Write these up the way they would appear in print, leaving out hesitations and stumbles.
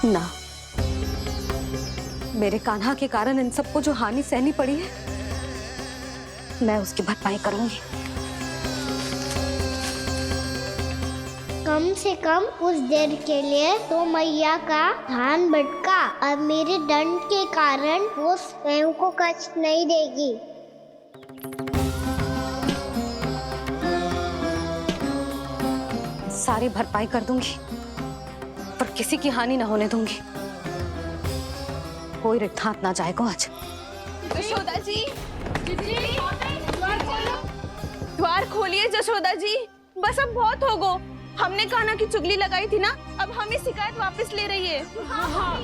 ना, मेरे कान्हा के कारण इन सबको जो हानि सहनी पड़ी है, मैं उसकी भरपाई करूंगी। कम से कम उस देर के लिए तो मैया का ध्यान भटका और मेरे दंड के कारण वो स्वयं को कष्ट नहीं देगी। सारी भरपाई कर दूंगी, पर किसी की हानि ना होने दूंगी। कोई रिक्त हाथ ना जाएगा आज। जशोदा जी, द्वार खोलिए जशोदा जी। बस अब बहुत हो गो। हमने कान्हा की चुगली लगाई थी ना, अब हमें शिकायत वापस ले रही है। हाँ,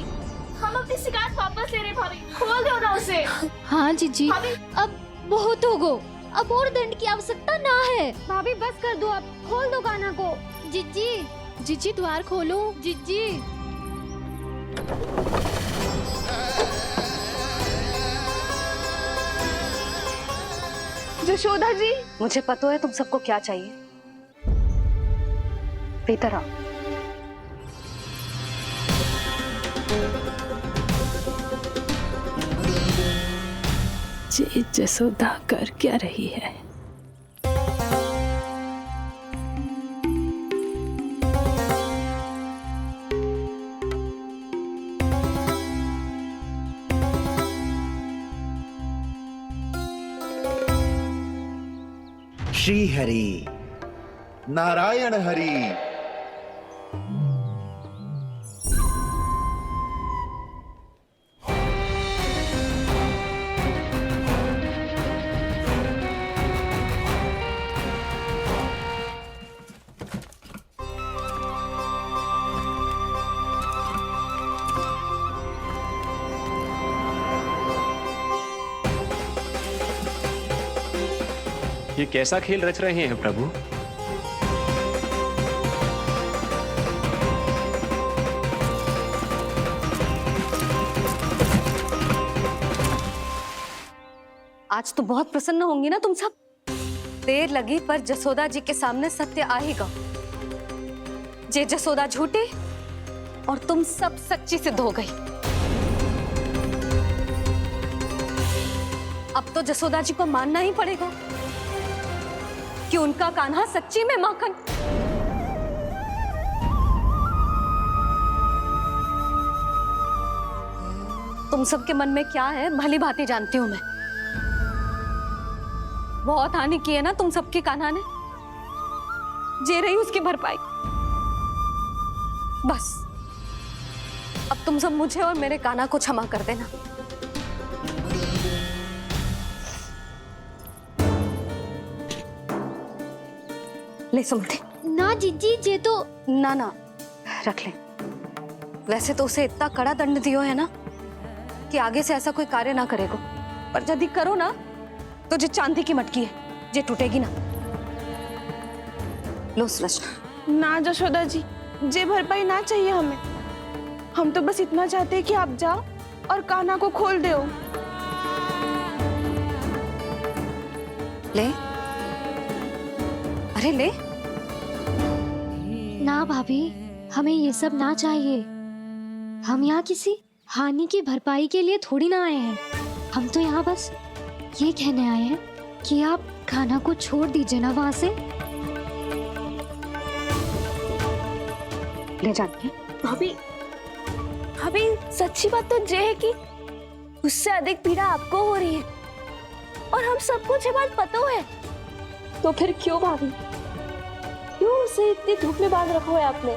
हम अपनी शिकायत वापस ले रहे भाभी। खोल दो ना उसे। हाँ जीजी, अब बहुत हो गो, अब और दंड की आवश्यकता ना है। भाभी बस कर दो, अब खोल दो कान्हा को। जीजी, जीजी द्वार खोलो। जीजी, जशोदा जी, मुझे पता है तुम सबको क्या चाहिए। भीतर आओ। जी जसोदा कर क्या रही है? श्री हरि नारायण हरि। ये कैसा खेल रच रहे हैं प्रभु? आज तो बहुत प्रसन्न होंगी ना तुम सब। देर लगी पर जसोदा जी के सामने सत्य आएगा। जे जसोदा झूठी और तुम सब सच्ची सिद्ध हो गई। अब तो जसोदा जी को मानना ही पड़ेगा कि उनका कान्हा सच्ची में माखन। तुम सबके मन में क्या है भली भांति जानती हूं मैं। बहुत हानि की है ना तुम सबके कान्हा ने, जे रही उसकी भरपाई। बस अब तुम सब मुझे और मेरे कान्हा को क्षमा कर देना। ले सुमति। ना जीजी, जे तो ना ना रख ले। वैसे तो उसे इतना कड़ा दंड दियो है ना कि आगे से ऐसा कोई कार्य ना करेगा, पर यदि करो ना तो जो चांदी की मटकी है जे टूटेगी ना। लो सुरक्षा। ना जशोदा जी, जे भरपाई ना चाहिए हमें। हम तो बस इतना चाहते हैं कि आप जाओ और कान्हा को खोल दो। ले, अरे ले। ना भाभी, हमें ये सब ना चाहिए। हम यहाँ किसी हानि की भरपाई के लिए थोड़ी ना आए हैं। हम तो यहाँ बस ये कहने आए हैं कि आप कान्हा को छोड़ दीजिए ना वहां से। ले जानिए। भाभी, भाभी सच्ची बात तो ये है कि उससे अधिक पीड़ा आपको हो रही है और हम सबको ये बात पता है। तो फिर क्यों भाभी, क्यों उसे इतनी धूप में बांध रखा है आपने?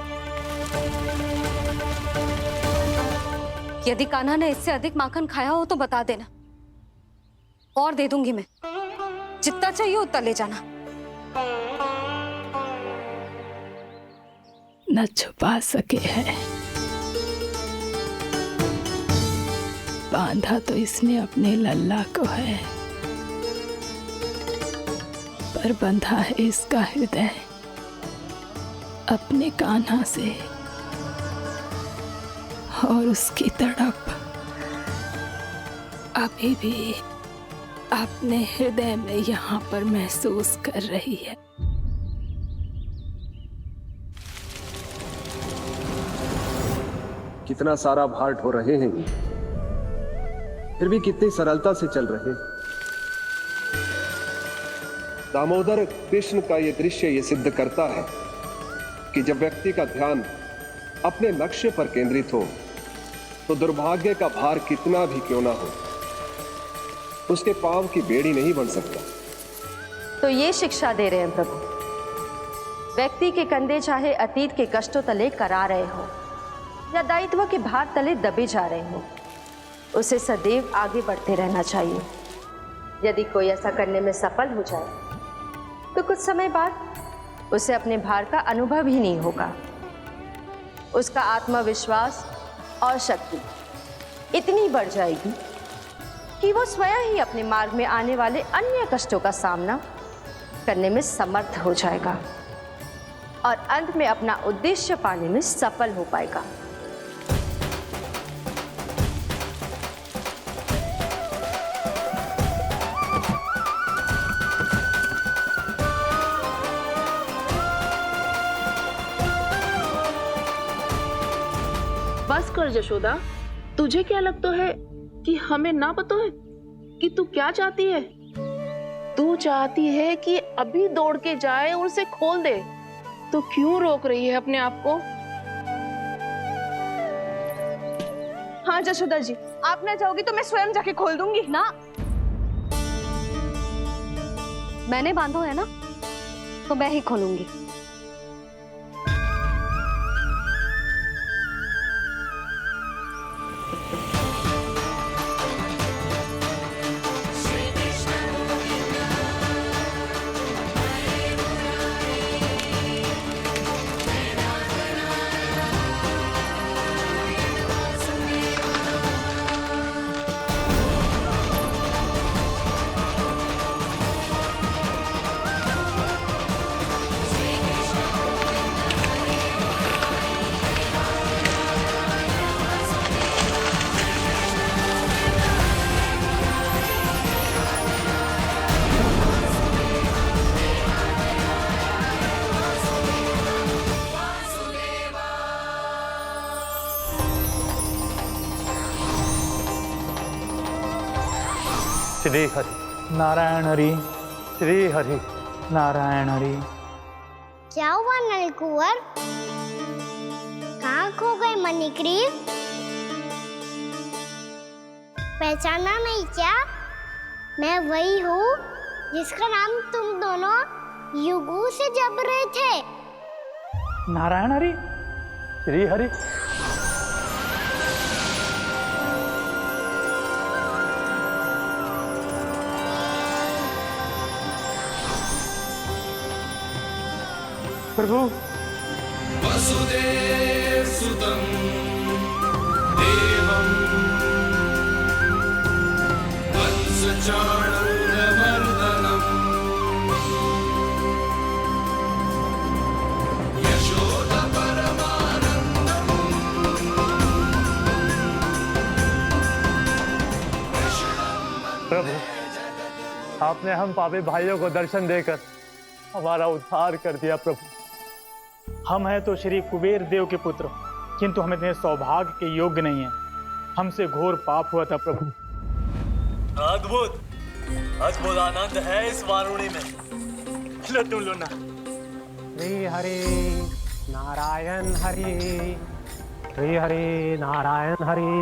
यदि कान्हा ने इससे अधिक माखन खाया हो तो बता देना, और दे दूंगी मैं। जितना चाहिए उतना ले जाना। न छुपा सके है, बांधा तो इसने अपने लल्ला को है, पर बंधा है इसका हृदय अपने कान्हा से। और उसकी तड़प अभी भी अपने हृदय में यहाँ पर महसूस कर रही है। कितना सारा भार ढो रहे हैं, फिर भी कितनी सरलता से चल रहे हैं। दामोदर कृष्ण का यह दृश्य ये सिद्ध करता है कि जब व्यक्ति का ध्यान अपने लक्ष्य पर केंद्रित हो तो दुर्भाग्य का भार कितना भी क्यों ना हो, उसके पांव की बेड़ी नहीं बन सकता। तो ये शिक्षा दे रहे हैं प्रभु, व्यक्ति के कंधे चाहे अतीत के कष्टों तले करा रहे हो या दायित्व के भार तले दबे जा रहे हो, उसे सदैव आगे बढ़ते रहना चाहिए। यदि कोई ऐसा करने में सफल हो जाए तो कुछ समय बाद उसे अपने भार का अनुभव ही नहीं होगा। उसका आत्मविश्वास और शक्ति इतनी बढ़ जाएगी कि वो स्वयं ही अपने मार्ग में आने वाले अन्य कष्टों का सामना करने में समर्थ हो जाएगा और अंत में अपना उद्देश्य पाने में सफल हो पाएगा। बस कर यशोदा, तुझे क्या लगता है कि हमें ना पता है कि तू क्या चाहती है? तू चाहती है कि अभी दौड़ के जाए और उसे खोल दे, तो क्यों रोक रही है अपने आप को? हाँ जशोदा जी, आप ना जाओगी तो मैं स्वयं जाके खोल दूंगी ना। मैंने बांधो है ना, तो मैं ही खोलूंगी। श्री हरि नारायण हरि, श्री हरि नारायण हरि। क्या हुआ नलकुंवर? कहाँ खो गए मणिग्रीव? पहचाना नहीं क्या? मैं वही हूँ जिसका नाम तुम दोनों युगों से जप रहे थे। नारायण हरि, श्री हरि। प्रभु वसुदेव सुतं देवं वत्सचाणूरमर्दनम् यशोदा परमानन्दम्। प्रभु, आपने हम पापी भाइयों को दर्शन देकर हमारा उद्धार कर दिया। प्रभु, हम हैं तो श्री कुबेर देव के पुत्र, किंतु हम इतने सौभाग्य के योग्य नहीं हैं। हमसे घोर पाप हुआ था प्रभु। अद्भुत अद्भुत आनंद है इस वारुणी में। लो तुम लो ना। श्री हरि नारायण हरि, श्री हरि नारायण हरि।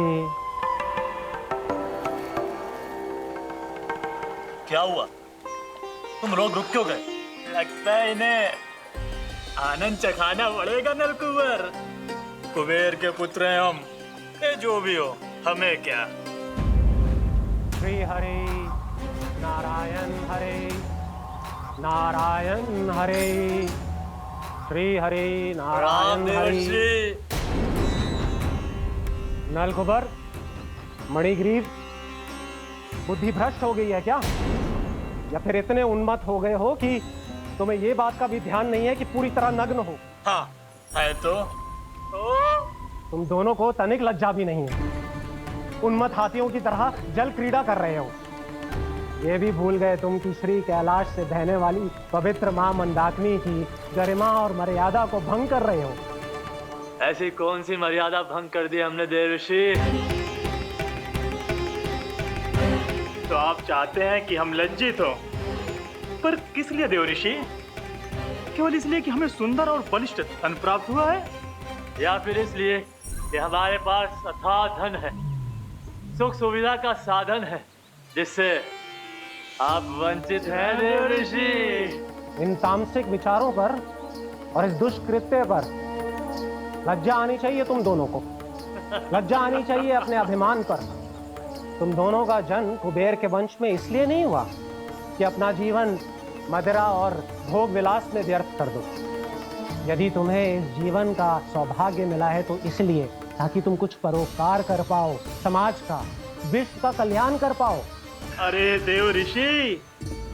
क्या हुआ? तुम लोग रुक क्यों गए? लगता है इन्हें आनंद चखाना पड़ेगा नलकुंवर। कुबेर के पुत्र हैं हम, ये जो भी हो हमें क्या। श्री हरि नारायण हरि, नारायण हरि, श्री हरि नारायण हरि। नलकुबर, मणिग्रीव, बुद्धि भ्रष्ट हो गई है क्या? या फिर इतने उन्मत्त हो गए हो कि तुम्हें ये बात का भी ध्यान नहीं है कि पूरी तरह नग्न हो? हाँ है तो तुम दोनों को तनिक लज्जा भी नहीं है। उन्मत्त हाथियों की तरह जल क्रीड़ा कर रहे हो। ये भी भूल गए तुम कि श्री कैलाश से बहने वाली पवित्र मां मंदाकिनी की गरिमा और मर्यादा को भंग कर रहे हो। ऐसी कौन सी मर्यादा भंग कर दी हमने देवर्षि? तो आप चाहते हैं कि हम लज्जित हो, पर किस लिए देवर्षि? केवल इसलिए कि हमें सुंदर और बलिष्ठ धन प्राप्त हुआ है, या फिर इसलिए कि हमारे पास अथाह धन है, सुख सुविधा का साधन है, जिससे आप वंचित हैं देवर्षि? इन तामसिक विचारों पर और इस दुष्कृत्य पर लज्जा आनी चाहिए तुम दोनों को। लज्जा आनी चाहिए अपने अभिमान पर। तुम दोनों का जन्म कुबेर के वंश में इसलिए नहीं हुआ कि अपना जीवन मदिरा और भोग विलास में व्यर्थ कर दो। यदि तुम्हें इस जीवन का सौभाग्य मिला है तो इसलिए ताकि तुम कुछ परोपकार कर पाओ, समाज का, विश्व का कल्याण कर पाओ। अरे देव ऋषि,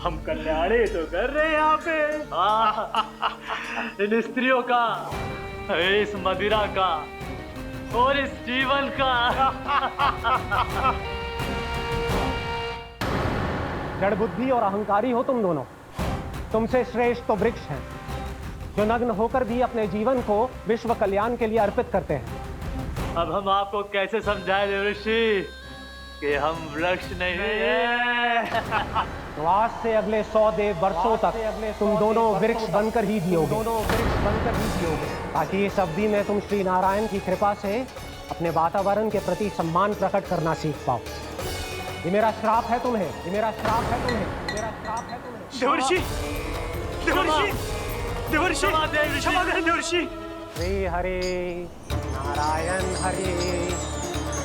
हम कल्याणी तो कर रहे हैं यहाँ पे। इन स्त्रियों का, इस मदिरा का और इस जीवन का। जड़ बुद्धि और अहंकारी हो तुम दोनों। तुमसे श्रेष्ठ तो वृक्ष हैं, जो नग्न होकर भी अपने जीवन को विश्व कल्याण के लिए अर्पित करते हैं। अब हम आपको कैसे समझाएं देवर्षि कि हम वृक्ष नहीं हैं? तो आज से अगले 100 देव वर्षों तक तुम दोनों वृक्ष बनकर ही जियोगे, ताकि इस अवधि में तुम श्री नारायण की कृपा से अपने वातावरण के प्रति सम्मान प्रकट करना सीख पाओ। ये मेरा श्राप है तुम्हें, ये मेरा श्राप है तुम्हें, मेरा श्राप है तुम्हें। देवर्षि, देवर्षि, देवर्षि, क्षमा करें देवर्षि। श्री हरि नारायण हरि,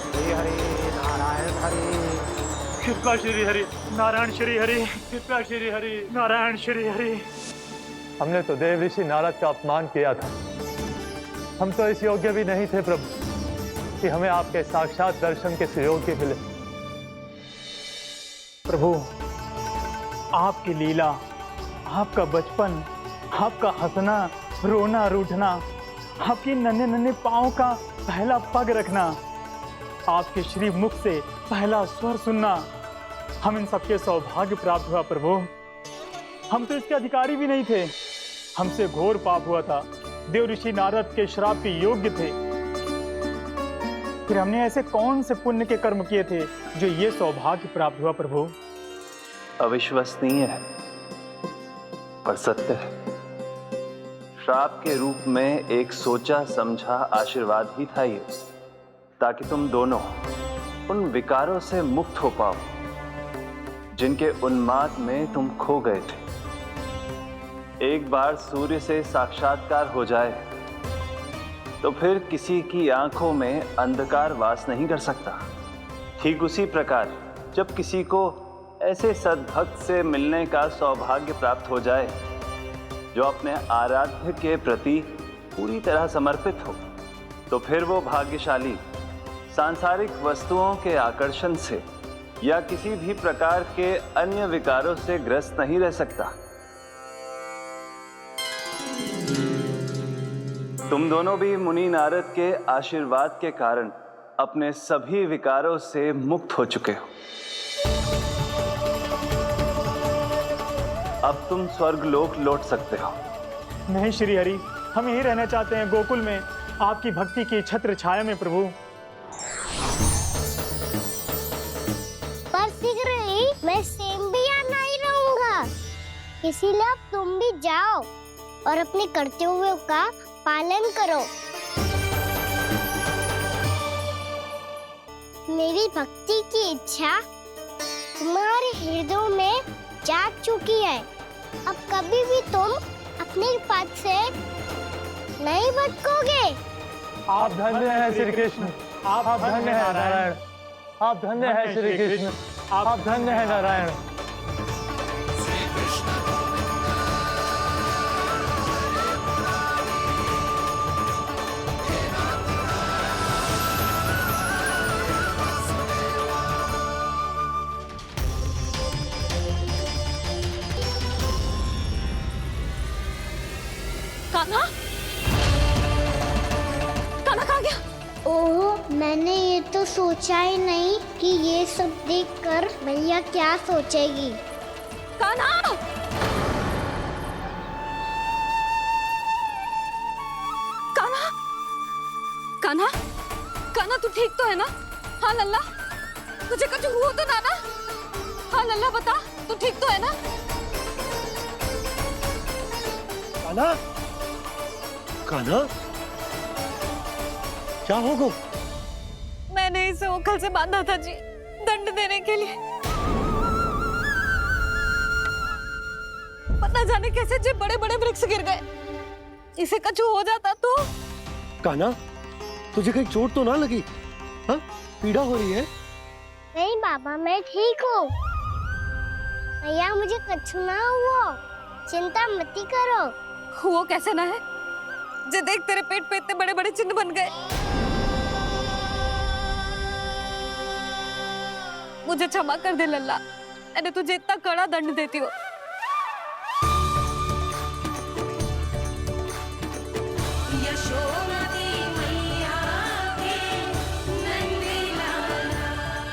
श्री हरि नारायण हरि। कृपा श्री हरि नारायण श्री हरि, कृपा श्री हरि नारायण श्री हरि। हमने तो देव ऋषि नारद का अपमान किया था। हम तो इस योग्य भी नहीं थे प्रभु कि हमें आपके साक्षात दर्शन के सुयोग्य मिले। प्रभु, आपकी लीला, आपका बचपन, आपका हंसना, रोना, रूठना, आपकी नन्हे नन्हे पाँव का पहला पग रखना, आपके श्री मुख से पहला स्वर सुनना, हम इन सबके सौभाग्य प्राप्त हुआ प्रभु। हम तो इसके अधिकारी भी नहीं थे। हमसे घोर पाप हुआ था, देव ऋषि नारद के श्राप के योग्य थे। फिर हमने ऐसे कौन से पुण्य के कर्म किए थे जो ये सौभाग्य प्राप्त हुआ प्रभु? अविश्वसनीय है पर सत्य है। श्राप के रूप में एक सोचा समझा आशीर्वाद ही था ये, ताकि तुम दोनों उन विकारों से मुक्त हो पाओ जिनके उन्माद में तुम खो गए थे। एक बार सूर्य से साक्षात्कार हो जाए तो फिर किसी की आंखों में अंधकार वास नहीं कर सकता। ठीक उसी प्रकार जब किसी को ऐसे सद्भक्त से मिलने का सौभाग्य प्राप्त हो जाए जो अपने आराध्य के प्रति पूरी तरह समर्पित हो, तो फिर वो भाग्यशाली सांसारिक वस्तुओं के आकर्षण से या किसी भी प्रकार के अन्य विकारों से ग्रस्त नहीं रह सकता। तुम दोनों भी मुनि नारद के आशीर्वाद के कारण अपने सभी विकारों से मुक्त हो चुके हो। अब तुम स्वर्गलोक लौट सकते हो। नहीं श्री हरि, हम यहीं रहना चाहते हैं, गोकुल में, आपकी भक्ति की छत्र छाया में प्रभु। पर शीघ्र ही मैं सेम्बिया नहीं रहूंगा, इसीलिए अब तुम भी जाओ और अपने कर्तव्यों का पालन करो। मेरी भक्ति की इच्छा तुम्हारे हृदयों में जाग चुकी है। अब कभी भी तुम अपने पद से नहीं भटकोगे। आप धन्य हैं श्री कृष्ण, आप धन्य हैं नारायण, आप धन्य हैं श्री कृष्ण, आप धन्य हैं नारायण। कान्हा, कान्हा कहाँ गया? ओह, मैंने ये तो सोचा ही नहीं कि ये सब देखकर भैया क्या सोचेगी। कान्हा, कान्हा, कान्हा, कान्हा तू ठीक तो है ना? हाँ लल्ला, तुझे कुछ हुआ तो ना? हाँ लल्ला बता, तू ठीक तो है ना? कान्हा, कान्हा, क्या होगा? मैंने इसे ओखल से बांधा था जी, दंड देने के लिए। पता जाने कैसे जे बड़े बड़े वृक्ष गिर गए, इसे कछु हो जाता तो। कान्हा, तुझे कहीं चोट तो ना लगी? हाँ, पीड़ा हो रही है? नहीं बाबा, मैं ठीक हूँ। भैया मुझे कछु ना हुआ, चिंता मत करो। वो कैसे ना है, जे देख तेरे पेट पे इतने बड़े बड़े चिन्ह बन गए। मुझे क्षमा कर दे लल्ला, मैंने तुझे इतना कड़ा दंड देती हूँ।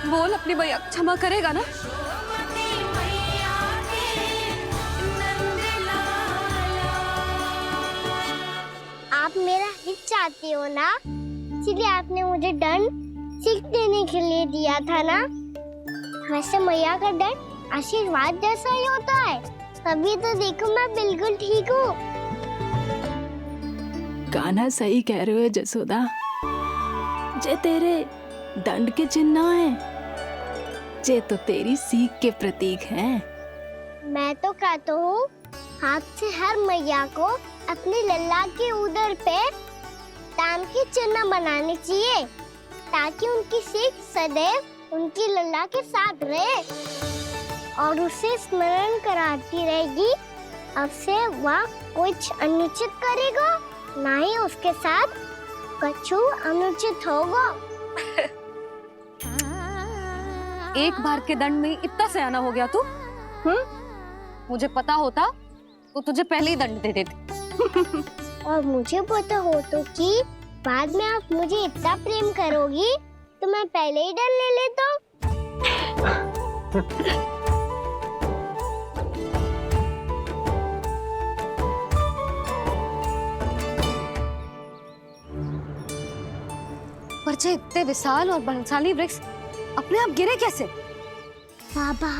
बोल अपनी भैया क्षमा करेगा ना? आप मेरा हित चाहते हो ना, इसलिए आपने मुझे दंड सीख देने के लिए दिया था ना। वैसे मैया का दंड आशीर्वाद जैसा ही होता है, तभी तो देखो मैं बिल्कुल ठीक हूँ। कान्हा सही कह रहे हो जसोदा, जे तेरे दंड के चिन्ह ना है, जे तो तेरी सीख के प्रतीक हैं। मैं तो कहता हूँ हाथ से हर मैया को अपने लल्ला के उदर पे दान के चिन्ह बनाने चाहिए, ताकि उनकी सीख सदैव उनकी लल्ला के साथ रहे और उसे स्मरण कराती रहेगी। अब से वह कुछ अनुचित करेगा, ना ही उसके साथ कछु अनुचित होगा। एक बार के दंड में इतना सयाना हो गया तू? मुझे पता होता तो तुझे पहले ही दंड दे देती। और मुझे पता हो तो कि बाद में आप मुझे इतना प्रेम करोगी तो मैं पहले ही दंड ले लेता हूँ। पर जे इतने विशाल और बलशाली वृक्ष अपने आप गिरे कैसे? बाबा,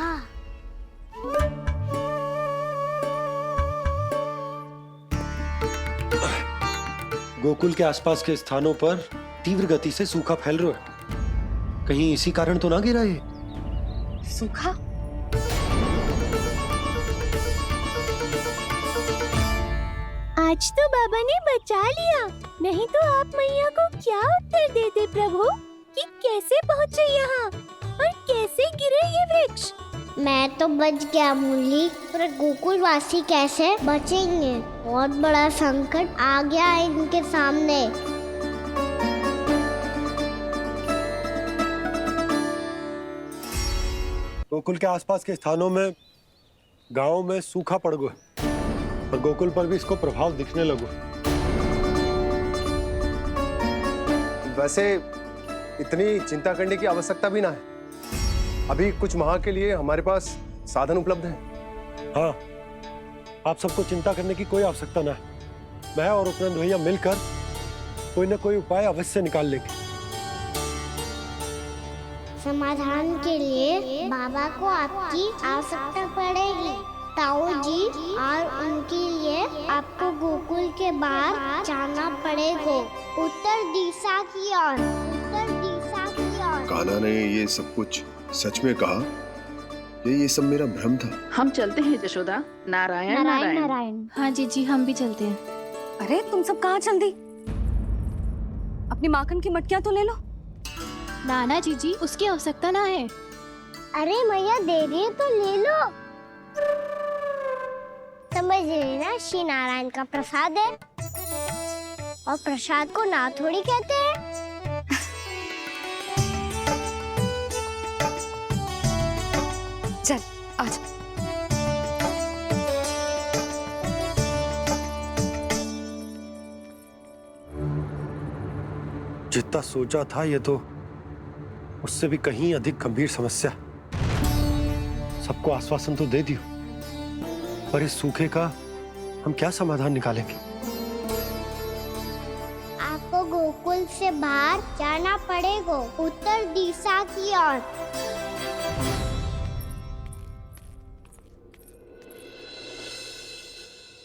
गोकुल के आसपास के स्थानों पर तीव्र गति से सूखा फैल रहा है। कहीं इसी कारण तो ना गिरा ये? सूखा? आज तो बाबा ने बचा लिया, नहीं तो आप मैया को क्या उत्तर देते प्रभु कि कैसे पहुँचे यहाँ और कैसे गिरे ये वृक्ष? मैं तो बच गया मूली, पर गोकुल वासी कैसे बचेंगे? बहुत बड़ा संकट आ गया है इनके सामने। गोकुल के आसपास के स्थानों में, गांवों में सूखा पड़ गया और गोकुल पर भी इसको प्रभाव दिखने लगा। वैसे इतनी चिंता करने की आवश्यकता भी ना है। अभी कुछ माह के लिए हमारे पास साधन उपलब्ध है। हाँ, आप सबको चिंता करने की कोई आवश्यकता ना है। मैं और उपनंद भैया मिलकर कोई ना कोई उपाय अवश्य निकाल लेंगे। समाधान के लिए बाबा को आपकी आवश्यकता पड़ेगी। ताऊ जी और उनके लिए आपको गोकुल के बाहर जाना पड़ेगा, उत्तर दिशा की ओर, उत्तर दिशा की ओर। कान्हा ने ये सब कुछ सच में कहा? ये सब मेरा भ्रम था? हम चलते हैं जशोदा। नारायण नारायण नारायण। हाँ जी, हम भी चलते हैं। अरे तुम सब कहाँ चल दी? अपनी माखन की मटकियाँ तो ले लो। नाना जी, उसकी आवश्यकता ना है। अरे मैया दे रही है तो ले लो। समझ लेना, श्री नारायण का प्रसाद है और प्रसाद को ना थोड़ी कहते हैं। चल आज। जितना सोचा था ये तो उससे भी कहीं अधिक गंभीर समस्या। सबको आश्वासन तो दे दियो, पर इस सूखे का हम क्या समाधान निकालेंगे? आपको गोकुल से बाहर जाना पड़ेगा, उत्तर दिशा की ओर।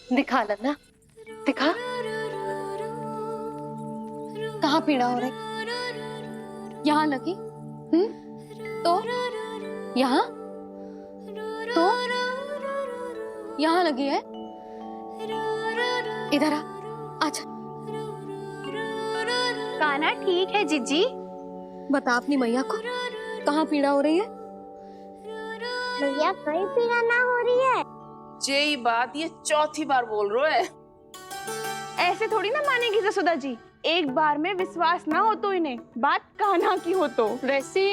दिखा लल्ला, दिखा। कहाँ पीड़ा हो रही? यहाँ लगी? तो यहाँ? तो यहाँ लगी है? इधर आ, आजा। कान्हा ठीक है जीजी। बता अपनी मैया को कहाँ पीड़ा हो रही है? भैया कहीं पीड़ा ना हो रही है। यही बात ये चौथी बार बोल रहे है। ऐसे थोड़ी ना मानेगी जसोदा जी, एक बार में विश्वास ना हो तो इन्हें बात कान्हा की हो तो। वैसे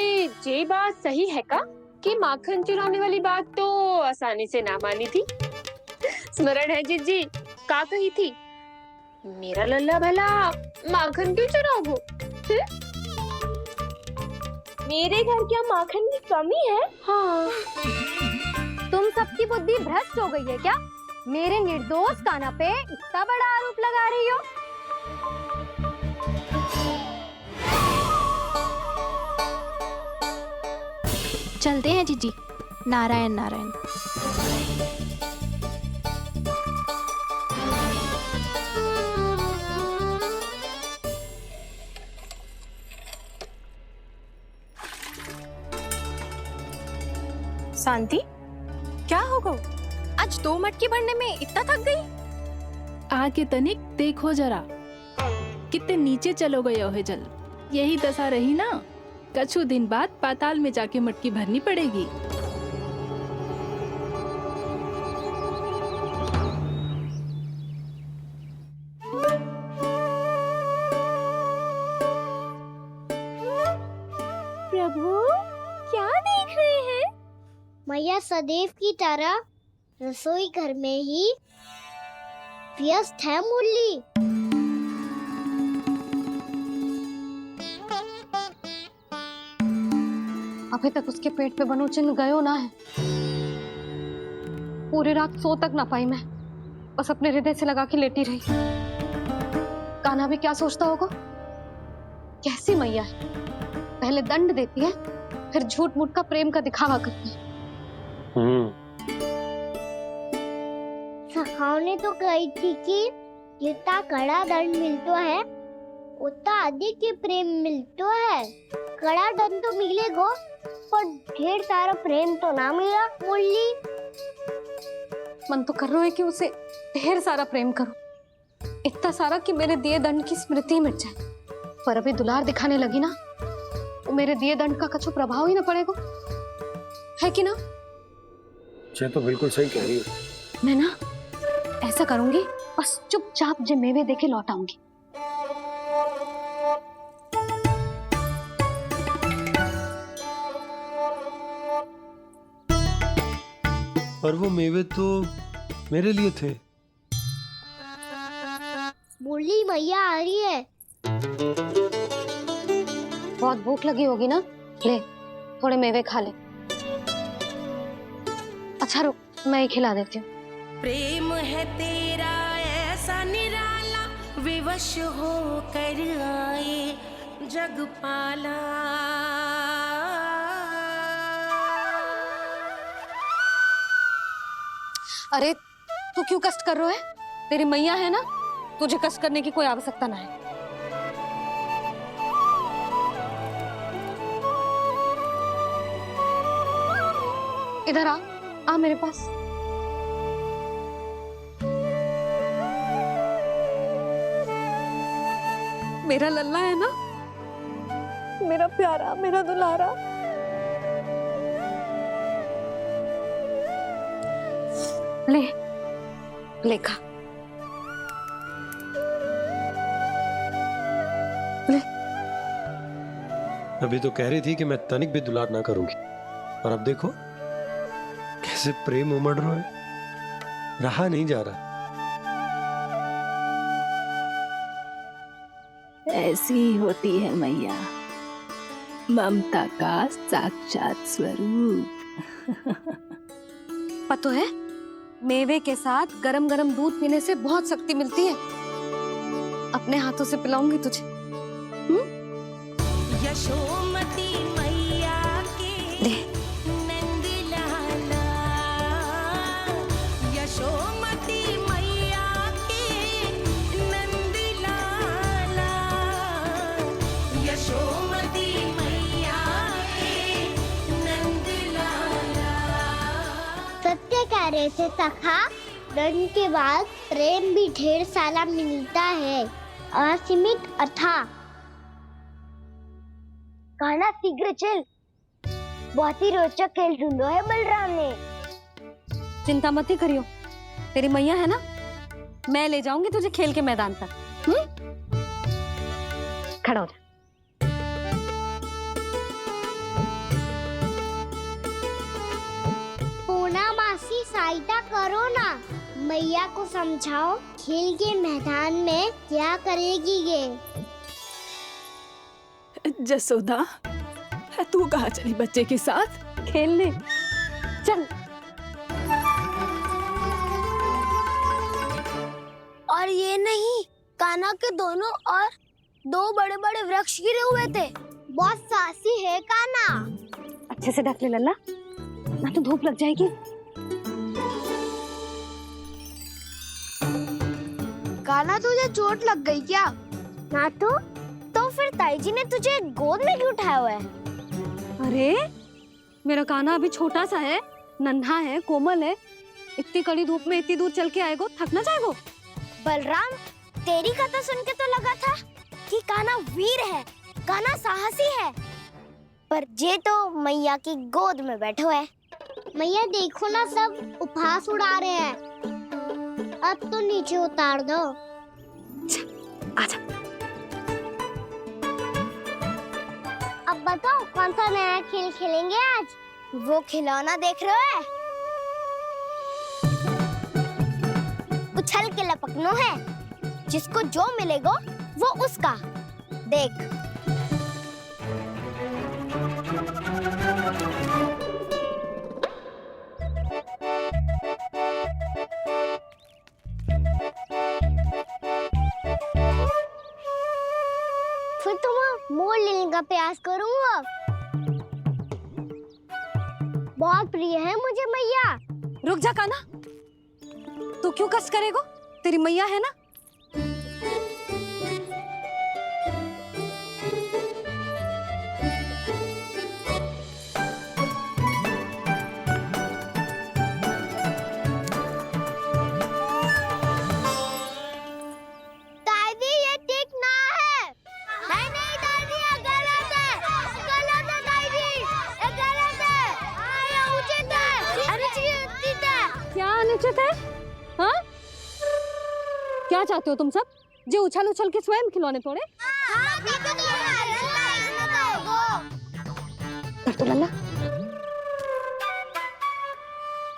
ये बात सही है का कि माखन चुराने वाली बात तो आसानी से ना मानी थी। स्मरण है जीजी का कही थी, मेरा लल्ला भला माखन क्यों चुराओगे? मेरे घर क्या माखन की कमी है? हाँ। तुम सबकी बुद्धि भ्रष्ट हो गई है क्या? मेरे निर्दोष कान्हा पे इतना बड़ा आरोप लगा रही हो? चलते हैं जीजी। नारायण नारायण। शांति, क्या हो गो? आज 2 मटकी भरने में इतना थक गई? आके तनिक देखो जरा, कितने नीचे चलो गए हो जल। यही दशा रही ना, कछु दिन बाद पाताल में जाके मटकी भरनी पड़ेगी। प्रभु क्या देख रहे हैं? मैया सदैव की तरह रसोई घर में ही व्यस्त है मुरली। अभी तक उसके पेट पे बनो चिन्ह गयो ना है। पूरी रात सो तक ना पाई मैं, बस अपने हृदय से लगा के लेटी रही। कान्हा भी क्या सोचता होगा? कैसी मैया है, पहले दंड देती है फिर झूठ मूठ का प्रेम का दिखावा करती है। सखाओ ने तो कही थी कि जितना कड़ा दंड मिलता है उतना अधिक ही प्रेम मिलता है। कड़ा दंड तो मिलेगा पर ढेर सारा प्रेम तो ना मिला मुरली। मन तो कर रहा है कि उसे ढेर सारा प्रेम करूं, इतना सारा कि मेरे दिए दंड की स्मृति मिट जाए। पर अभी दुलार दिखाने लगी ना, तो मेरे दिए दंड का कछु प्रभाव ही ना पड़ेगा, है कि ना? ये तो बिल्कुल सही कह रही हो। मैं ना ऐसा करूंगी, बस चुपचाप जे मेवे देके लौट आऊंगी। पर वो मेवे तो मेरे लिए थे। मुरली मैया आ रही है। बहुत भूख लगी होगी ना, ले थोड़े मेवे खा ले। अच्छा रुक, मैं ही खिला देती हूँ। प्रेम है तेरा ऐसा निराला, विवश हो कर आए जग पाला। अरे तू क्यों कष्ट कर रहा है? तेरी मैया है ना, तुझे कष्ट करने की कोई आवश्यकता ना है। इधर आ मेरे पास। मेरा लल्ला है ना, मेरा प्यारा, मेरा दुलारा। ले ले खा, ले। अभी तो कह रही थी कि मैं तनिक भी दुलार ना करूंगी, और अब देखो कैसे प्रेम उमड़ रहा है, रहा नहीं जा रहा। ऐसी ही होती है मैया, ममता का साक्षात स्वरूप। पता है, मेवे के साथ गरम गरम दूध पीने से बहुत शक्ति मिलती है। अपने हाथों से पिलाऊंगी तुझे। यशोमती मैया के नंद लाला, यशोमती मैया के नंद लाला, यशोमती मैया के नंद लाला। सत्य कह रहे थे सखा, दंड के बाद प्रेम भी ढेर सारा मिलता है, असीमित अथाह। गाना शीघ्र चल, बहुत ही रोचक खेल ढूंढो है बलराम ने। चिंता मत ही करियो, तेरी मैया है ना, मैं ले जाऊंगी तुझे खेल के मैदान तक। खड़ा हो जा। पूना मासी सहायता करो ना, मैया को समझाओ खेल के मैदान में क्या करेगी ये। जसोदा, तू कहाँ चली बच्चे के साथ? खेलने चल। और ये नहीं, कान्हा के दोनों और दो बड़े बड़े वृक्ष गिरे हुए थे। बहुत साहसी है कान्हा। अच्छे से ढक ले लल्ला, ना तो धूप लग जाएगी। कान्हा तुझे चोट लग गई क्या? ना तो फिर ताई जी ने तुझे गोद में क्यों उठाया हुआ है? अरे मेरा कान्हा अभी छोटा सा है, नन्हा है, कोमल है। इतनी कड़ी धूप में इतनी दूर चल के आएगो, थक ना जाएगो। बलराम, तेरी कथा सुन के तो लगा था कि कान्हा वीर है, कान्हा साहसी है, पर जे तो मैया की गोद में बैठे हुए। मैया देखो ना, सब उपहास उड़ा रहे हैं। अब तो नीचे उतार दो। आजा। अब बताओ कौन सा नया खेल खेलेंगे आज? वो खिलौना देख रहे हो? उछल के लपकनो है, जिसको जो मिलेगा वो उसका। देख। फिर तुम मोड़ लेने का प्रयास करूंगा। बहुत प्रिय है मुझे मैया। रुक जा कान्हा, तू क्यों कष्ट करेगो? तेरी मैया है ना। दादी ये ठीक ना है। नहीं नहीं दादी, ये गलत है। गलत है दादी, ये गलत है। ये उचित है, अनुचित है। क्या अनुचित है? हाँ? क्या चाहते हो तुम सब? जो उछल उछल के स्वयं खिलौने तोड़े? तो लल्ला,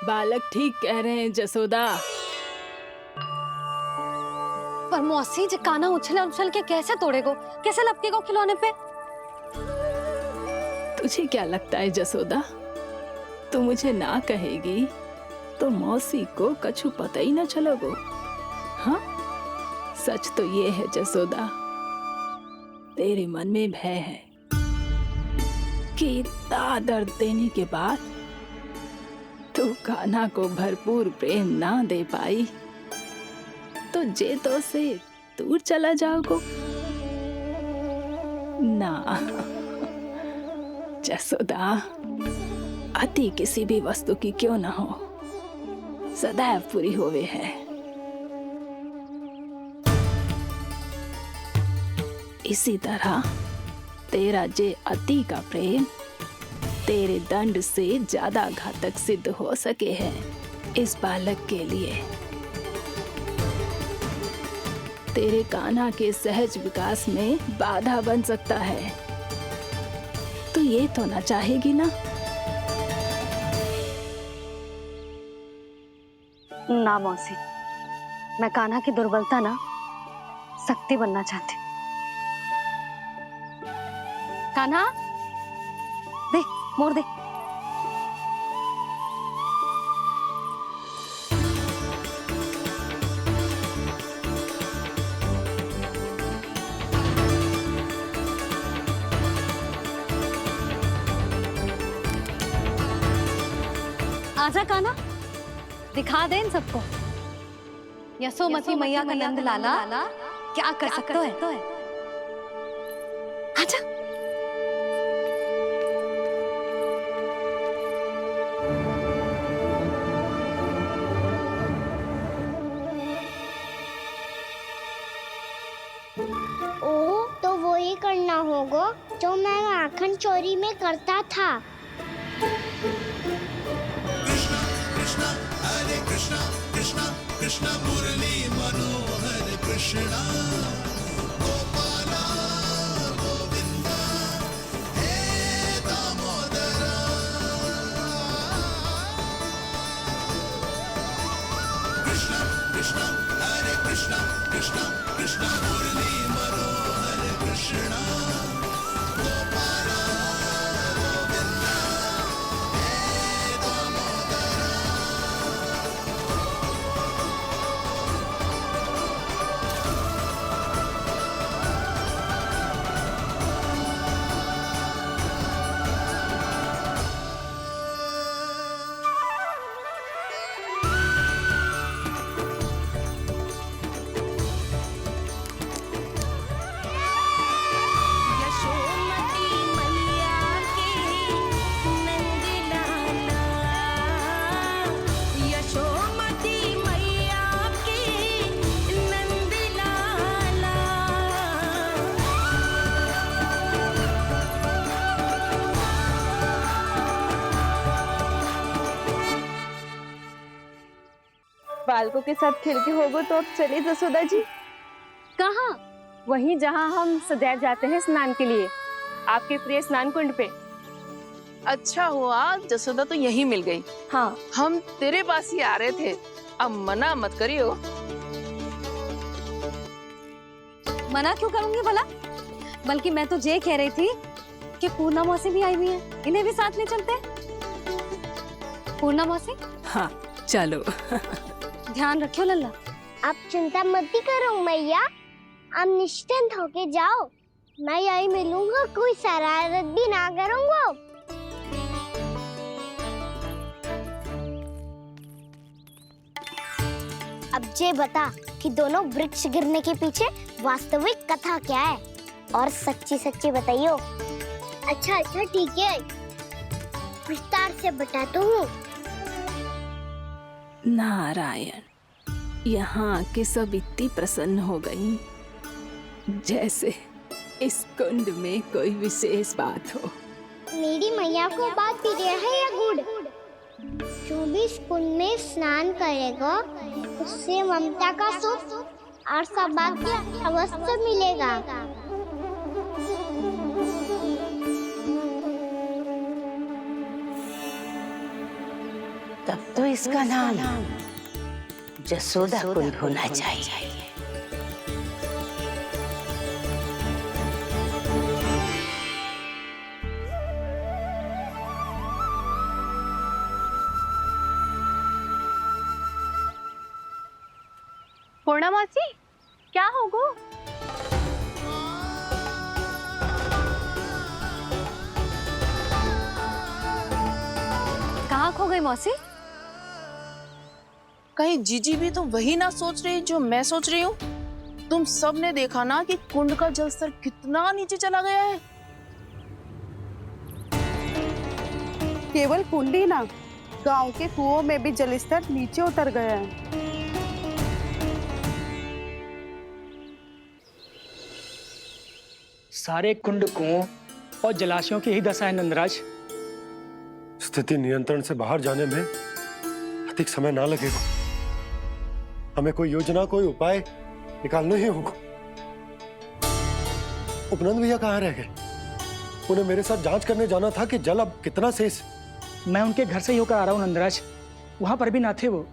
बालक ठीक कह रहे हैं जसोदा। पर मौसी जी, कान्हा उछल उछल के कैसे तोड़ेगो, कैसे लपकेगो खिलौने पे? तुझे क्या लगता है जसोदा, तू मुझे ना कहेगी तो मौसी को कछु पता ही ना चलोगो। हाँ, सच तो ये है जसोदा, तेरे मन में भय है कि इतना दर्द देने के बाद तू कान्हा को भरपूर प्रेम ना दे पाई तो जे तो से दूर चला जाओगो ना। जसोदा, अति किसी भी वस्तु की क्यों ना हो, सदैव पूरी होवे है। इसी तरह तेरा जे अति का प्रेम तेरे दंड से ज्यादा घातक सिद्ध हो सके है इस बालक के लिए। तेरे कान्हा के सहज विकास में बाधा बन सकता है, तो ये तो ना चाहेगी ना? ना मौसी, मैं कान्हा की दुर्बलता ना शक्ति बनना चाहती। कान्हा, दे मोड़ दे। आजा कान्हा, दिखा दे इन सबको यशोमती मैया का नंद लाला क्या कर सकता है। आजा। ओ तो वो ही करना होगा जो मैं माखन चोरी में करता था। कृष्णा कृष्णा मुरली मनोहर कृष्णा गोपाला गोविंदा हे दामोदरा। कृष्णा कृष्णा हरे कृष्णा कृष्णा कृष्णा मुरली मनोहर कृष्णा गोपाला गोविंदा हे दामोदरा। यशोमती मैया के नंद लाला, यशोमती मैया के नंद लाला। बालकों के साथ खेल के होगो तो अब चलिए जसोदा जी। कहाँ? वहीं जहाँ हम सदैव जाते हैं स्नान के लिए, आपके प्रिय स्नान कुंड पे। अच्छा हुआ जसोदा तो यहीं मिल गई। हाँ, हम तेरे पास ही आ रहे थे, अब मना मत करियो। मना क्यों करूंगी भला? बल्कि मैं तो ये कह रही थी कि पूर्णा मौसी भी आई हुई है, इन्हें भी साथ ले चलते हैं। पूर्णा मौसी, हाँ चलो। ध्यान रखियो लल्ला। आप चिंता मत करो मैया, आप निश्चिंत होके जाओ, मैं यही मिलूंगा, कोई शरारत भी ना करूंगा। अब ये बता कि दोनों वृक्ष गिरने के पीछे वास्तविक कथा क्या है, और सच्ची सच्ची बताइयो। अच्छा अच्छा ठीक है, विस्तार से बताता हूँ। नारायण, यहाँ के सब इतनी प्रसन्न हो गई जैसे इस कुंड में कोई विशेष बात हो। मेरी मैया को बात प्रिय है या गुड़? जो भी इस कुंड में स्नान करेगा उससे ममता का सुख और सौभाग्य अवश्य मिलेगा। तब तो इसका नाम जसोदा कुंड होना चाहिए। पूर्णा मौसी, क्या होगो? कहाँ खो गई मौसी? कहीं जीजी भी तो वही ना सोच रही जो मैं सोच रही हूँ। तुम सब ने देखा ना कि कुंड का जलस्तर कितना नीचे चला गया है। केवल कुंड ही ना, गांव के कुओं में भी जलस्तर नीचे उतर गया है। सारे कुंड कुओं और जलाशयों की ही दशा है नंदराज। स्थिति नियंत्रण से बाहर जाने में अधिक समय ना लगेगा। हमें कोई योजना, कोई उपाय निकालना ही होगा। उपनंद भैया कहाँ रह गए? उन्हें मेरे साथ जांच करने जाना था कि जल अब कितना शेष। मैं उनके घर से ही होकर आ रहा हूँ नंदराज, वहां पर भी ना थे वो।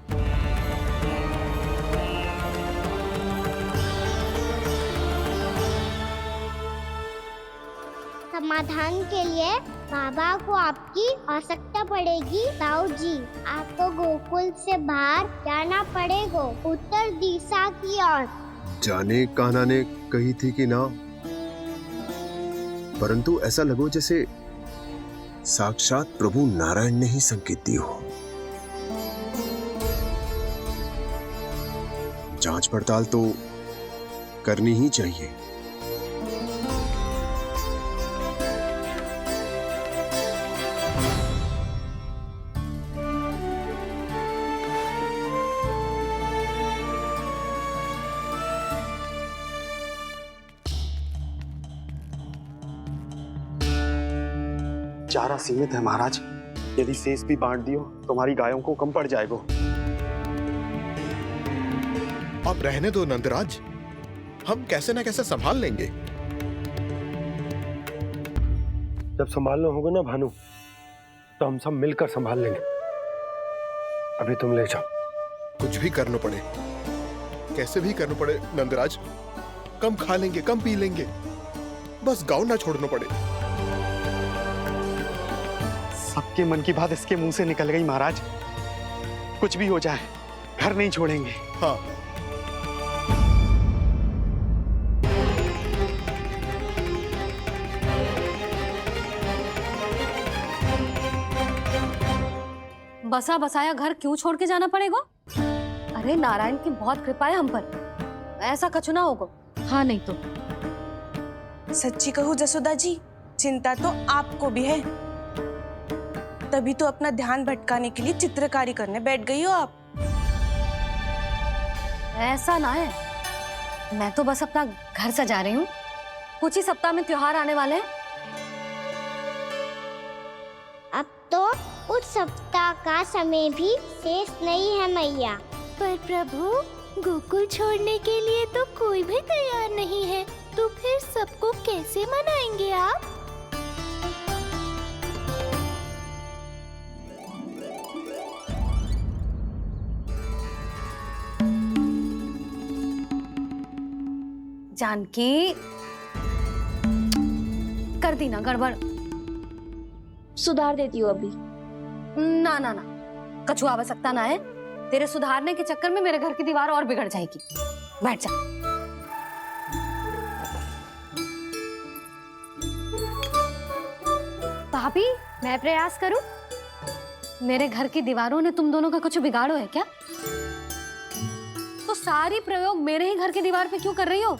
समाधान के लिए बाबा को आपकी आवश्यकता पड़ेगी। ताऊ जी, आपको गोकुल से बाहर जाना पड़ेगा, उत्तर दिशा की ओर। जाने कान्हा ने कही थी कि ना, परंतु ऐसा लगो जैसे साक्षात प्रभु नारायण ने ही संकेत दी हो। जांच पड़ताल तो करनी ही चाहिए। चारा सीमित है महाराज, यदि शेष भी बांट दियो तो हमारी गायों को कम पड़ जाएगा। आप रहने दो नंदराज, हम कैसे ना कैसे संभाल लेंगे। जब संभालना होगा ना भानु, तो हम सब मिलकर संभाल लेंगे। अभी तुम ले जाओ। कुछ भी करना पड़े, कैसे भी करना पड़े नंदराज, कम खा लेंगे, कम पी लेंगे, बस गांव ना छोड़ना पड़े। सबके मन की बात इसके मुंह से निकल गई महाराज। कुछ भी हो जाए घर नहीं छोड़ेंगे। हाँ, बसा बसाया घर क्यों छोड़ के जाना पड़ेगा? अरे नारायण की बहुत कृपा है हम पर, ऐसा कछु ना होगा। हाँ नहीं तो सच्ची कहूँ जसोदा जी, चिंता तो आपको भी है, तभी तो अपना ध्यान भटकाने के लिए चित्रकारी करने बैठ गई हो आप। ऐसा ना है, मैं तो बस अपना घर सजा रही हूँ। कुछ ही सप्ताह में त्योहार आने वाले हैं। अब तो उस सप्ताह का समय भी शेष नहीं है मैया। पर प्रभु, गोकुल छोड़ने के लिए तो कोई भी तैयार नहीं है, तो फिर सबको कैसे मनाएंगे आप? जानकी, कर दी ना गड़बड़। सुधार देती हूँ अभी। ना ना ना, कछु आवश्यकता ना है। तेरे सुधारने के चक्कर में मेरे घर की दीवार और बिगड़ जाएगी। बैठ जा। भाभी, मैं प्रयास करूं? मेरे घर की दीवारों ने तुम दोनों का कुछ बिगाड़ो है क्या? तो सारी प्रयोग मेरे ही घर की दीवार पे क्यों कर रही हो?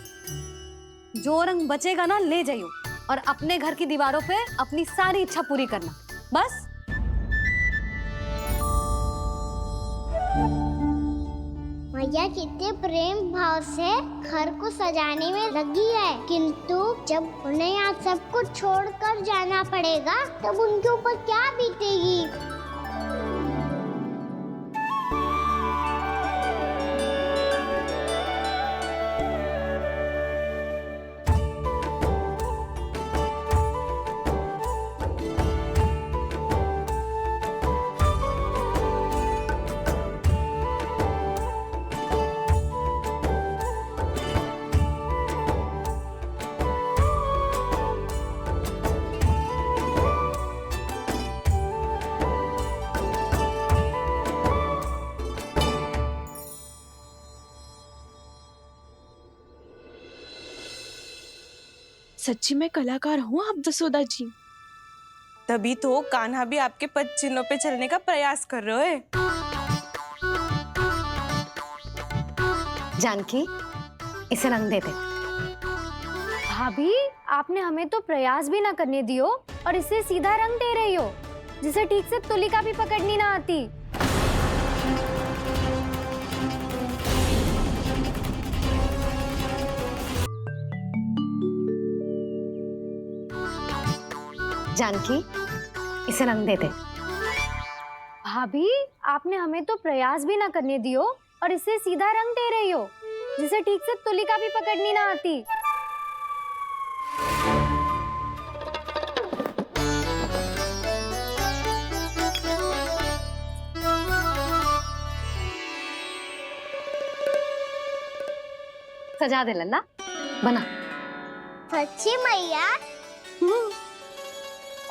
जो रंग बचेगा ना ले जाइयो, और अपने घर की दीवारों पे अपनी सारी इच्छा पूरी करना, बस। मैया कितने प्रेम भाव से घर को सजाने में लगी है, किंतु जब उन्हें यहाँ सब कुछ छोड़कर जाना पड़ेगा तब उनके ऊपर क्या बीतेगी। सच्ची में कलाकार हूँ आप जसोदा जी, तभी तो कान्हा भी आपके पद चिन्हों पे चलने का प्रयास कर रहे हैं। जानकी, इसे रंग दे दे। भाभी, आपने हमें तो प्रयास भी ना करने दियो और इसे सीधा रंग दे रही हो, जिसे ठीक से तुलिका भी पकड़नी ना आती। जानकी, इसे रंग दे दे। भाभी, आपने हमें तो प्रयास भी ना करने दियो और इसे सीधा रंग दे रही हो, जिसे ठीक से तुलिका भी पकड़नी ना आती। सजा दे लल्ला, बना। सच्ची मैया?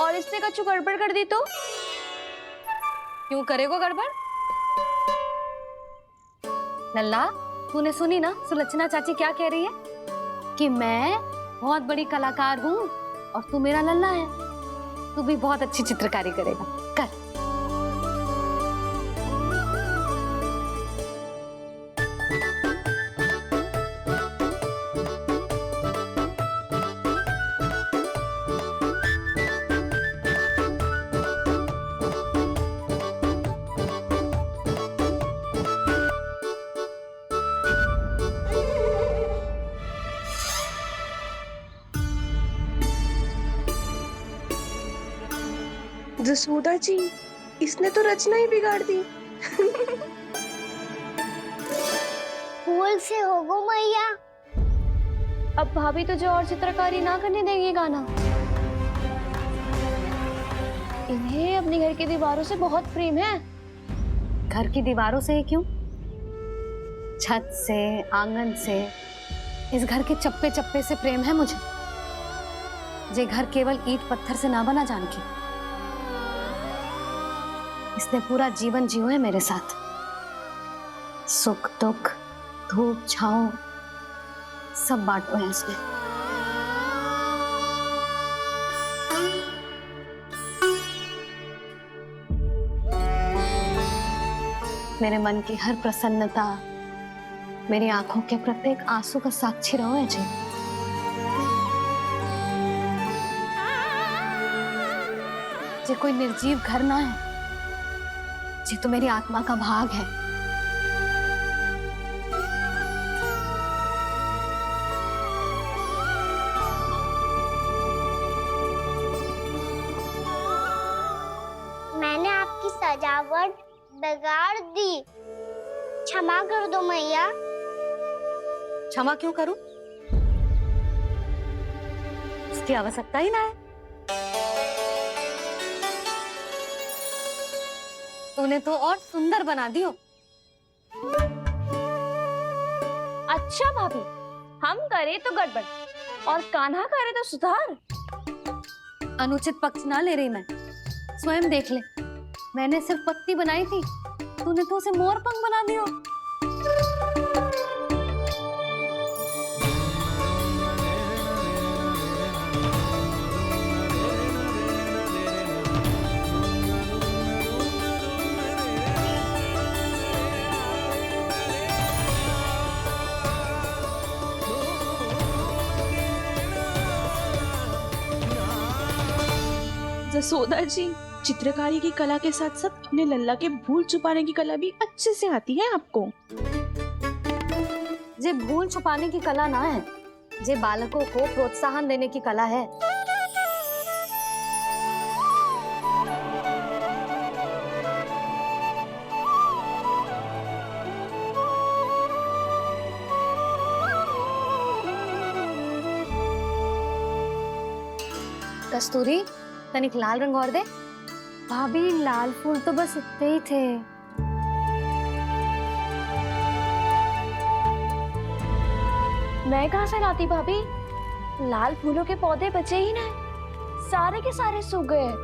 और इसने कछु गड़बड़ कर दी तो? क्यों करेगो गड़बड़? लल्ला, तूने सुनी ना सुलक्षणा चाची क्या कह रही है? कि मैं बहुत बड़ी कलाकार हूँ और तू मेरा लल्ला है। तू भी बहुत अच्छी चित्रकारी करेगा, कर। जसोदा जी, इसने तो रचना ही बिगाड़ दी। फूल से होगो मैया। अब भाभी तुझे और चित्रकारी ना करने देंगी गाना। इन्हें अपने घर की दीवारों से बहुत प्रेम है। घर की दीवारों से ही क्यों, छत से, आंगन से, इस घर के चप्पे चप्पे से प्रेम है मुझे। ये घर केवल ईंट पत्थर से ना बना जानकी, इसने पूरा जीवन जियो है मेरे साथ। सुख दुख, धूप छांव सब बांटो है इसने। मेरे मन की हर प्रसन्नता, मेरी आंखों के प्रत्येक आंसू का साक्षी रहो है जी। ये कोई निर्जीव घर ना है, ये तो मेरी आत्मा का भाग है। मैंने आपकी सजावट बिगाड़ दी, क्षमा कर दो मैया। क्षमा क्यों करूं? उसकी आवश्यकता ही ना है। तूने तो और सुंदर बना दियो। अच्छा भाभी, हम करे तो गड़बड़ और कान्हा करे तो सुधार। अनुचित पक्ष ना ले रही मैं, स्वयं देख ले। मैंने सिर्फ पत्ती बनाई थी, तूने तो उसे मोर पंख बना दियो। जसोदा जी, चित्रकारी की कला के साथ साथ अपने लल्ला के भूल छुपाने की कला भी अच्छे से आती है आपको। ये भूल छुपाने की कला ना है, ये बालकों को प्रोत्साहन देने की कला है। कस्तूरी, तनिक लाल रंग और दे। भाभी, लाल फूल तो बस इतने ही थे। मैं कहाँ से लाती भाभी? लाल फूलों के पौधे बचे ही नहीं, सारे के सारे सूख गए।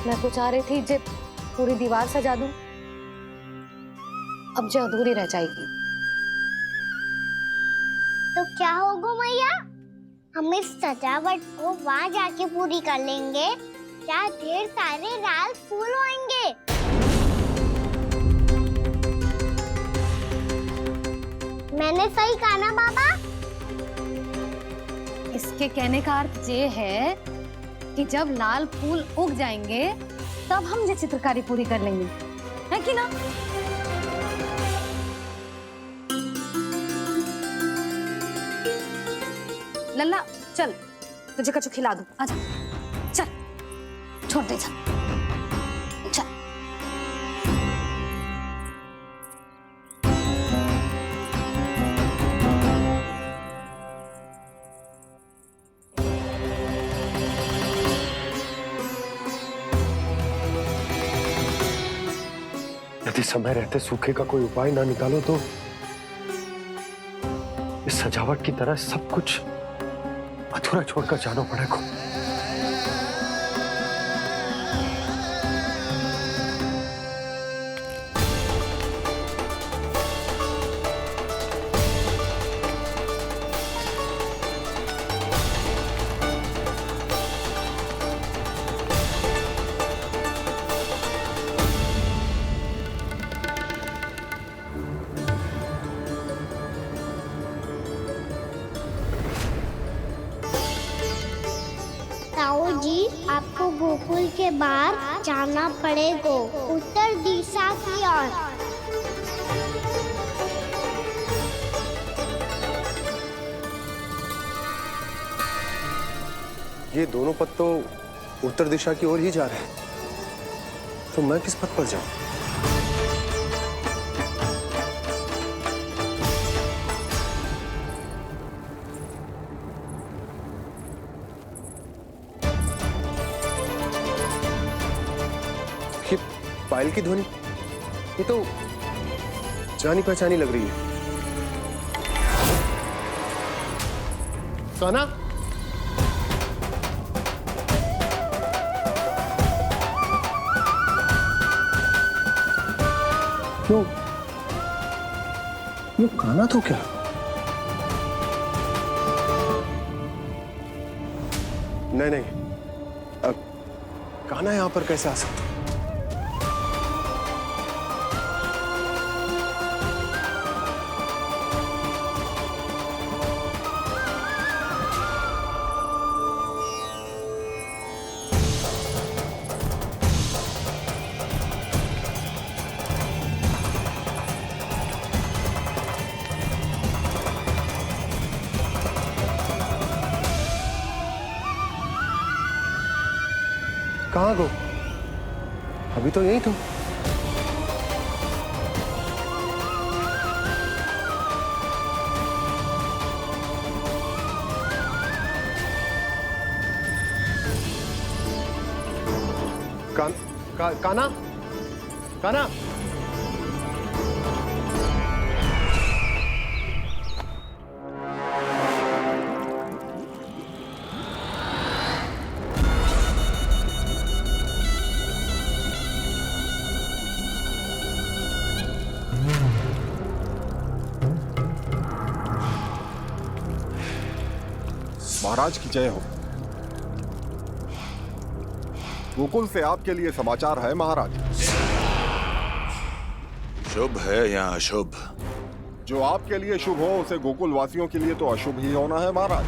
मैं तो चाह रही थी जब पूरी दीवार सजा दूं, अब जो अधूरी रह जाएगी। तो क्या होगा मैया? हम इस सजावट को वहाँ जाके पूरी कर लेंगे, जहाँ ढेर सारे लाल फूल होंगे। मैंने सही कहा ना बाबा? इसके कहने का अर्थ ये है कि जब लाल फूल उग जाएंगे तब हम ये चित्रकारी पूरी कर लेंगे, है कि ना? लल्ला चल, तुझे कछु खिला दूं, आजा। चल, छोड़ दे, चल चल। यदि समय रहते सूखे का कोई उपाय ना निकालो तो इस सजावट की तरह सब कुछ अधूरा छोड़कर जाना पड़ेगा। जी, आपको गोकुल के बाहर जाना पड़ेगा, उत्तर दिशा की ओर। ये दोनों पथ तो उत्तर दिशा की ओर ही जा रहे हैं, तो मैं किस पथ पर जाऊं? ये पायल की ध्वनि, ये तो जानी पहचानी लग रही है। कान्हा, क्यों? ये कान्हा तो क्या? नहीं नहीं, अब कान्हा यहां पर कैसे आ सकता? कहाँ गो? अभी तो यही तो। कान्हा, कान्हा, महाराज की जय हो। गोकुल से आपके लिए समाचार है महाराज। शुभ है या अशुभ? जो आपके लिए शुभ हो उसे गोकुल वासियों के लिए तो अशुभ ही होना है महाराज।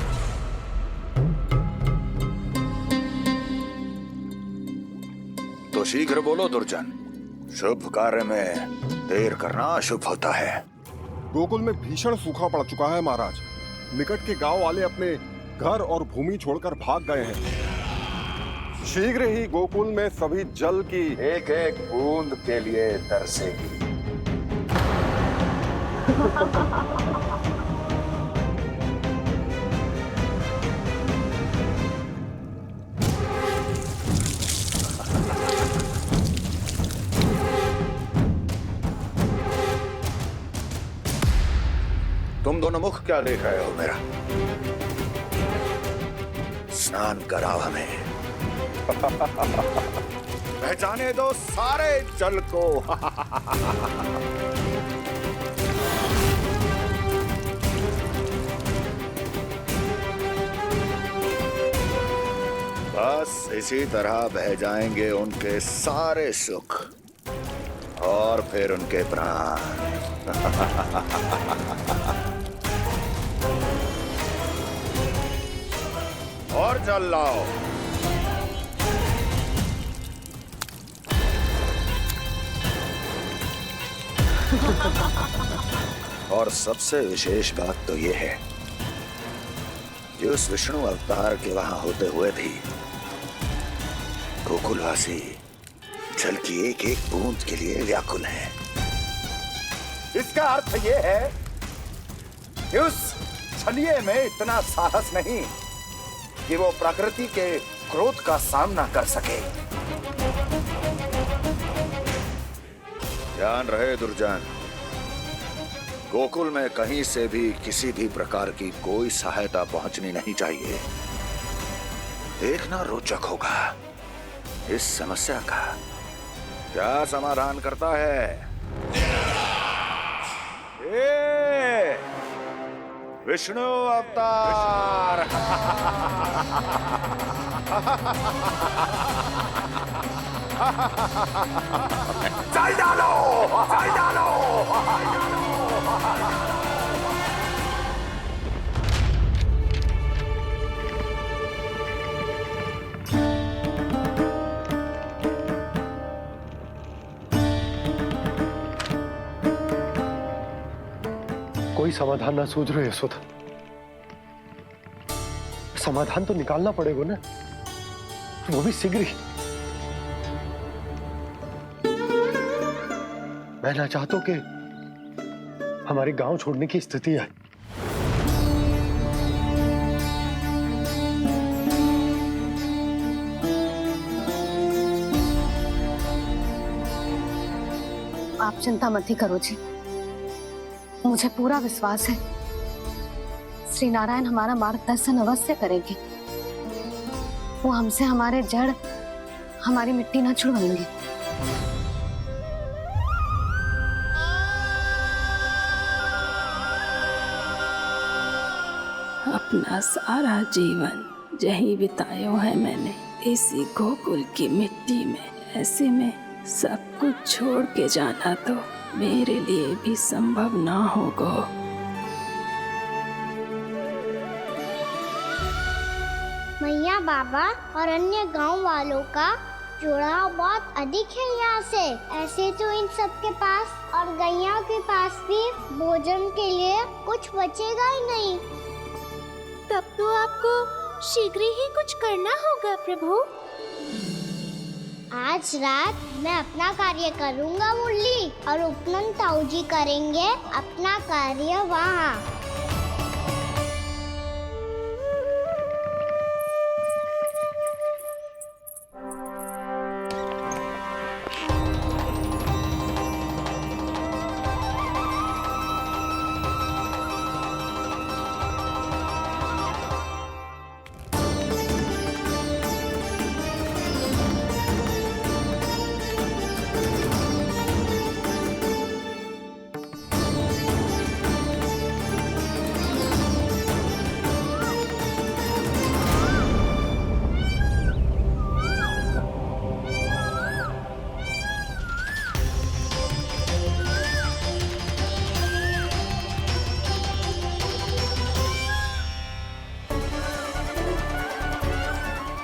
तो शीघ्र बोलो दुर्जन, शुभ कार्य में देर करना अशुभ होता है। गोकुल में भीषण सूखा पड़ चुका है महाराज। निकट के गांव वाले अपने घर और भूमि छोड़कर भाग गए हैं। शीघ्र ही गोकुल में सभी जल की एक एक बूंद के लिए तरसेगी। तुम दोनों मुख क्या देख रहे हो मेरा? स्नान कराओ हमें। पहचाने दो सारे जल को। बस इसी तरह बह जाएंगे उनके सारे सुख और फिर उनके प्राण। और जल लाओ। और सबसे विशेष बात तो यह है कि उस विष्णु अवतार के वहां होते हुए भी गोकुलवासी जल की एक एक बूंद के लिए व्याकुल हैं। इसका अर्थ यह है कि उस छलिए में इतना साहस नहीं कि वो प्रकृति के क्रोध का सामना कर सके। ध्यान रहे दुर्जन, गोकुल में कहीं से भी किसी भी प्रकार की कोई सहायता पहुंचनी नहीं चाहिए। देखना रोचक होगा इस समस्या का क्या समाधान करता है। विष्णु अवतार। चल डालो, चल डालो। कोई समाधान ना सूझ रहे यशोदा। समाधान तो निकालना पड़ेगा ना, वो भी शीघ्र ही। मैं ना चाहता कि हमारे गांव छोड़ने की स्थिति आए। आप चिंता मत ही करो जी, मुझे पूरा विश्वास है श्री नारायण हमारा मार्गदर्शन अवश्य करेंगे। वो हमसे हमारे जड़, हमारी मिट्टी न छुड़वाएंगे। अपना सारा जीवन यही बितायो है मैंने, इसी गोकुल की मिट्टी में। ऐसे में सब कुछ छोड़ के जाना तो मेरे लिए भी संभव ना होगा। मैया बाबा और अन्य गांव वालों का जुड़ाव बहुत अधिक है यहाँ से। ऐसे तो इन सब के पास और गैया के पास भी भोजन के लिए कुछ बचेगा ही नहीं। तब तो आपको शीघ्र ही कुछ करना होगा प्रभु। आज रात मैं अपना कार्य करूँगा मुरली, और उपनंद ताऊ जी करेंगे अपना कार्य वहाँ।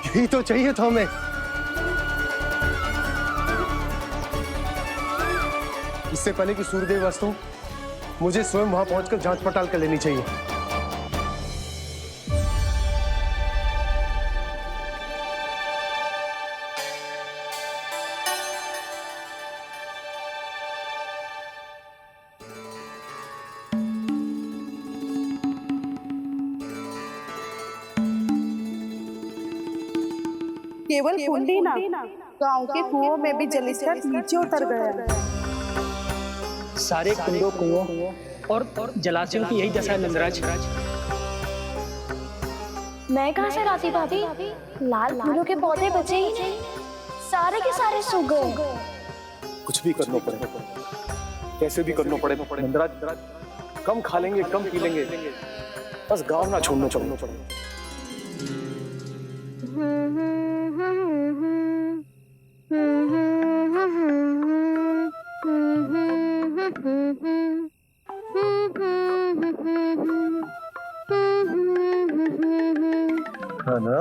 यही तो चाहिए था हमें। इससे पहले कि सूर्यदेव वस्तु, मुझे स्वयं वहां पहुंचकर जांच पड़ताल कर लेनी चाहिए। केवल कुंडी ना, गांव के कुओं में भी जलस्तर नीचे उतर गया है। सारे कुंडों, कुओं और जलाशयों की यही दशा है नंदराज। मैं कहाँ से लाती भाभी? लाल फूलों के पौधे बचे ही नहीं, सारे के सारे सूख गए। कुछ भी करना पड़ेगा, कैसे भी करना पड़ेगा नंदराज। कम खा लेंगे, कम पी लेंगे, बस गांव ना छोड़ना चाहिए। है ना?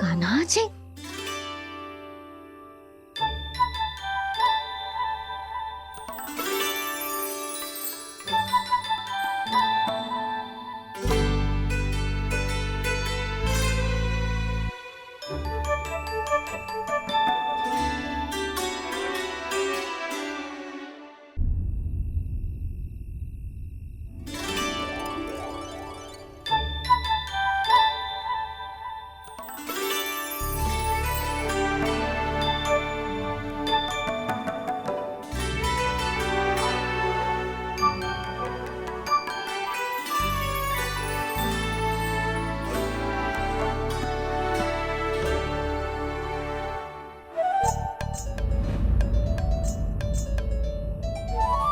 कान्हा जी,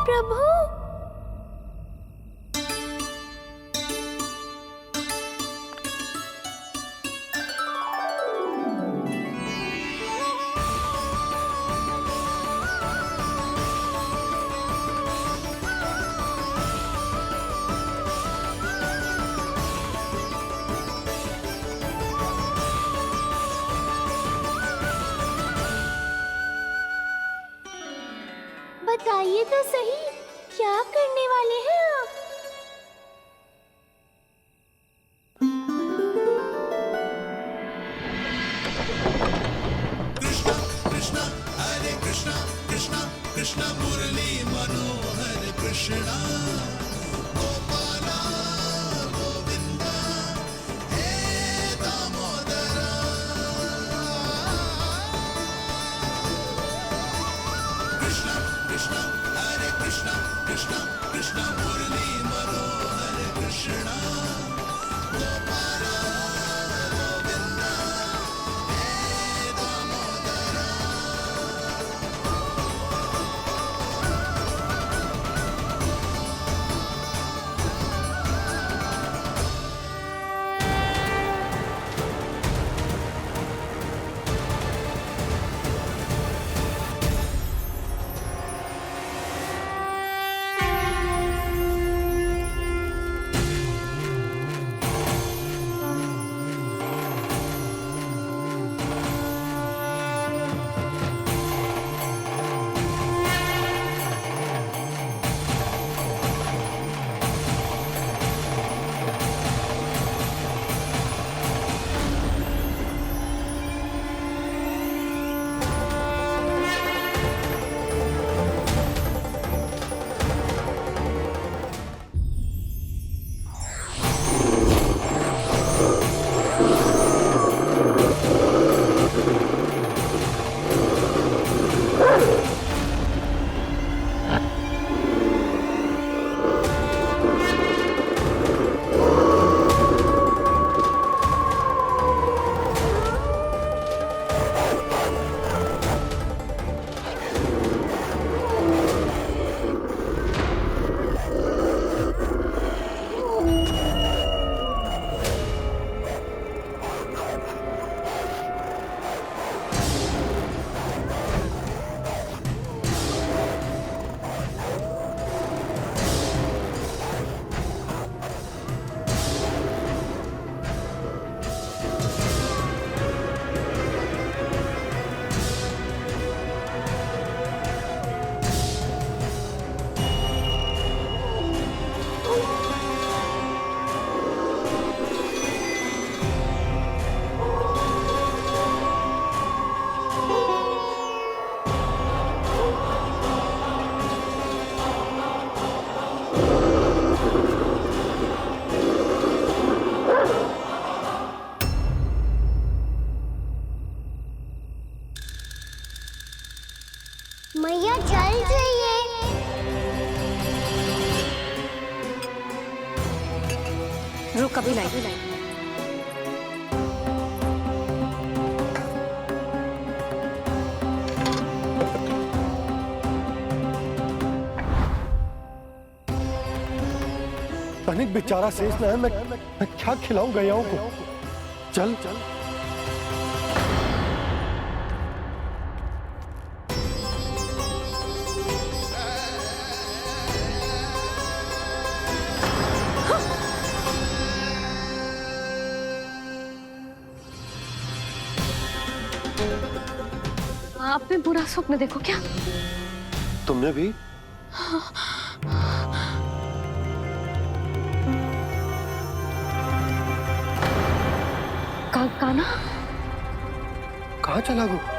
प्रभु, बताइए तो सही, क्या करने वाले हैं आप? कृष्णा हरे कृष्णा कृष्णा कृष्णा मुरली मनोहर कृष्णा गोपाला गोविंदा हे दामोदरा कृष्णा कृष्णा हरे कृष्णा कृष्णा कृष्णा मुरली मनोहर कृष्णा गोपाला गोविंदा हे दामोदरा मैया चल जाइए। रुक अभी लाई। तनिक बेचारा शेष न है, मैं क्या खिलाऊं गयाओं को। चल चल आपने बुरा स्वप्न देखो क्या? तुमने भी? काना कहाँ चला गो?